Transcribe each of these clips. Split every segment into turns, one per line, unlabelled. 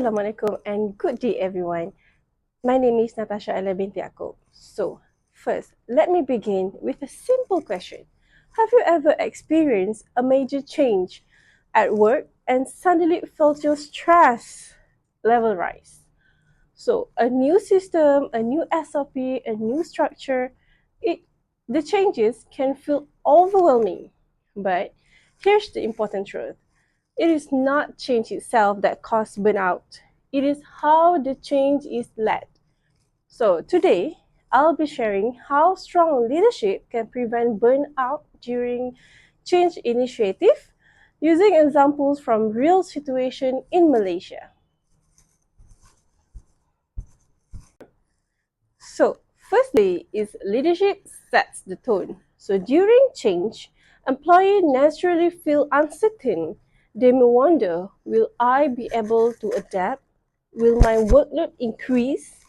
Assalamualaikum and good day everyone. My name is Natasya Alia binti YAACKOB. So, first, let me begin with a simple question. Have you ever experienced a major change at work and suddenly felt your stress level rise? So, a new system, a new SOP, a new structure, the changes can feel overwhelming. But here's the important truth. It is not change itself that causes burnout. It is how the change is led. So today, I'll be sharing how strong leadership can prevent burnout during change initiative using examples from real situation in Malaysia. So firstly is leadership sets the tone. So during change, employees naturally feel uncertain. They may wonder, will I be able to adapt? Will my workload increase?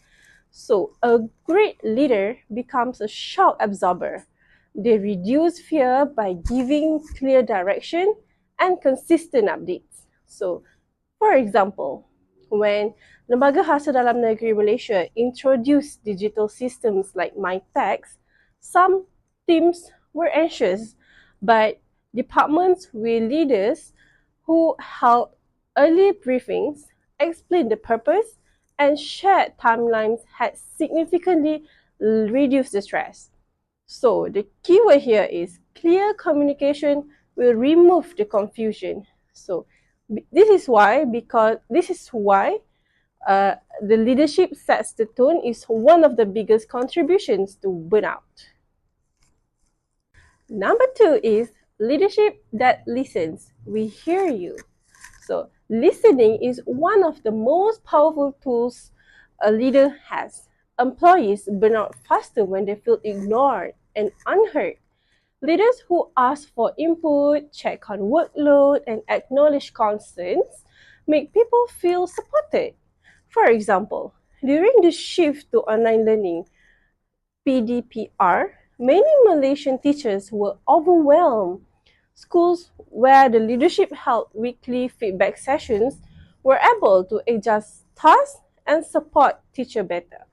So a great leader becomes a shock absorber. They reduce fear by giving clear direction and consistent updates. So for example, when Lembaga Khasa Dalam Negeri Malaysia introduced digital systems like MyTax, some teams were anxious, but departments with leaders who held early briefings, explained the purpose, and shared timelines had significantly reduced the stress. So the keyword here is clear communication will remove the confusion. So this is why the leadership sets the tone is one of the biggest contributions to burnout. Number 2 is leadership that listens. We hear you. So listening is one of the most powerful tools a leader has. Employees burn out faster when they feel ignored and unheard. Leaders who ask for input, check on workload, and acknowledge concerns make people feel supported. For example, during the shift to online learning, PDPR, many Malaysian teachers were overwhelmed. Schools where the leadership held weekly feedback sessions were able to adjust tasks and support teachers better.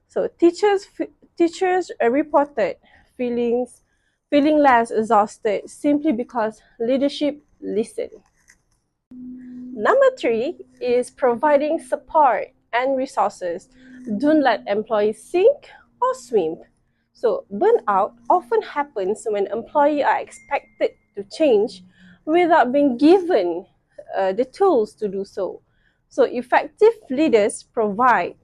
So teachers reported feeling less exhausted simply because leadership listened. Number 3 is providing support and resources. Don't let employees sink or swim. So burnout often happens when employees are expected to change without being given the tools to do so. So effective leaders provide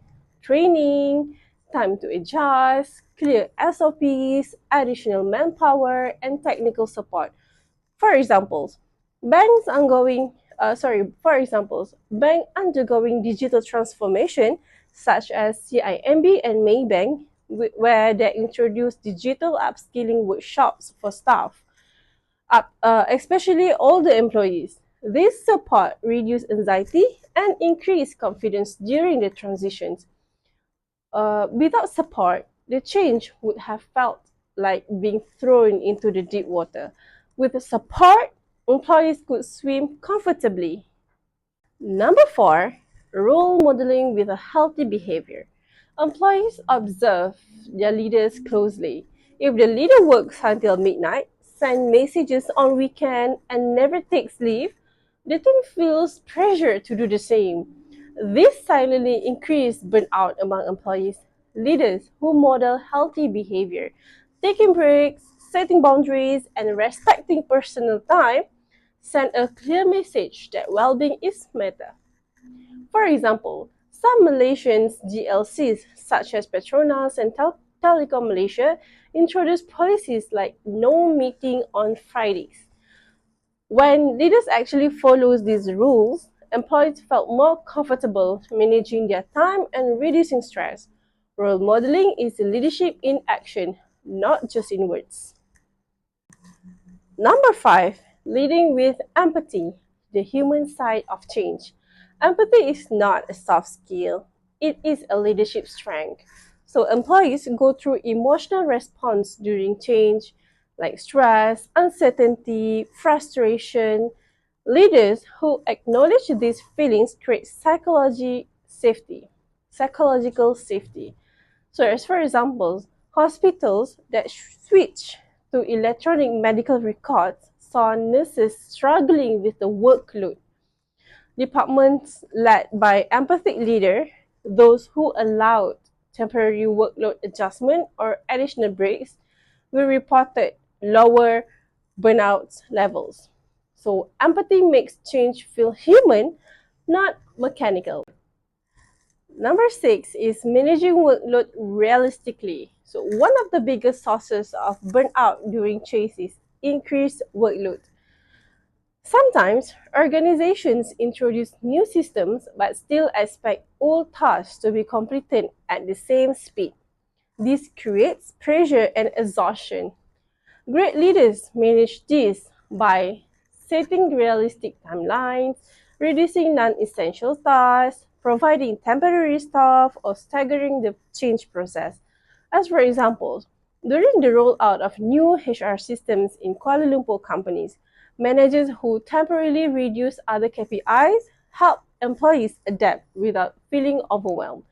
training, time to adjust, clear SOPs, additional manpower, and technical support. For examples, bank undergoing digital transformation such as CIMB and Maybank, where they introduce digital upskilling workshops for staff, especially older employees. This support reduce anxiety and increase confidence during the transitions. Without support, the change would have felt like being thrown into the deep water. With support, employees could swim comfortably. Number 4, role modeling with a healthy behavior. Employees observe their leaders closely. If the leader works until midnight, sends messages on weekend, and never takes leave, the team feels pressure to do the same. This silently increases burnout among employees. Leaders who model healthy behavior, taking breaks, setting boundaries, and respecting personal time send a clear message that well-being is matter. For example, some Malaysian GLCs such as Petronas and Telecom Malaysia introduce policies like no meeting on Fridays. When leaders actually follow these rules, employees felt more comfortable managing their time and reducing stress. Role modeling is leadership in action, not just in words. Number 5, leading with empathy, the human side of change. Empathy is not a soft skill, it is a leadership strength. So employees go through emotional response during change, like stress, uncertainty, frustration. Leaders who acknowledge these feelings create psychological safety. So as for example, hospitals that switch to electronic medical records saw nurses struggling with the workload. Departments led by empathic leaders, those who allowed temporary workload adjustment or additional breaks, we reported lower burnout levels. So empathy makes change feel human, not mechanical. Number 6 is managing workload realistically. So one of the biggest sources of burnout during change is increased workload. Sometimes organizations introduce new systems but still expect old tasks to be completed at the same speed. This creates pressure and exhaustion. Great leaders manage this by setting realistic timelines, reducing non-essential tasks, providing temporary staff, or staggering the change process. As for example, during the rollout of new HR systems in Kuala Lumpur companies, managers who temporarily reduce other KPIs help employees adapt without feeling overwhelmed.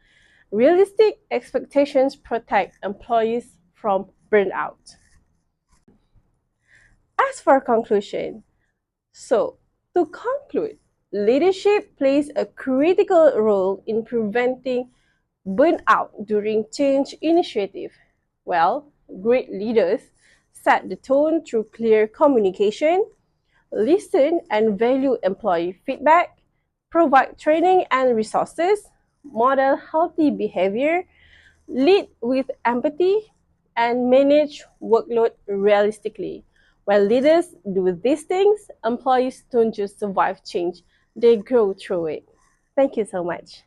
Realistic expectations protect employees from burnout. As for conclusion, to conclude, leadership plays a critical role in preventing burnout during change initiative. Well, great leaders set the tone through clear communication, listen and value employee feedback, provide training and resources, model healthy behavior, lead with empathy, and manage workload realistically. When leaders do these things, employees don't just survive change, they grow through it. Thank you so much.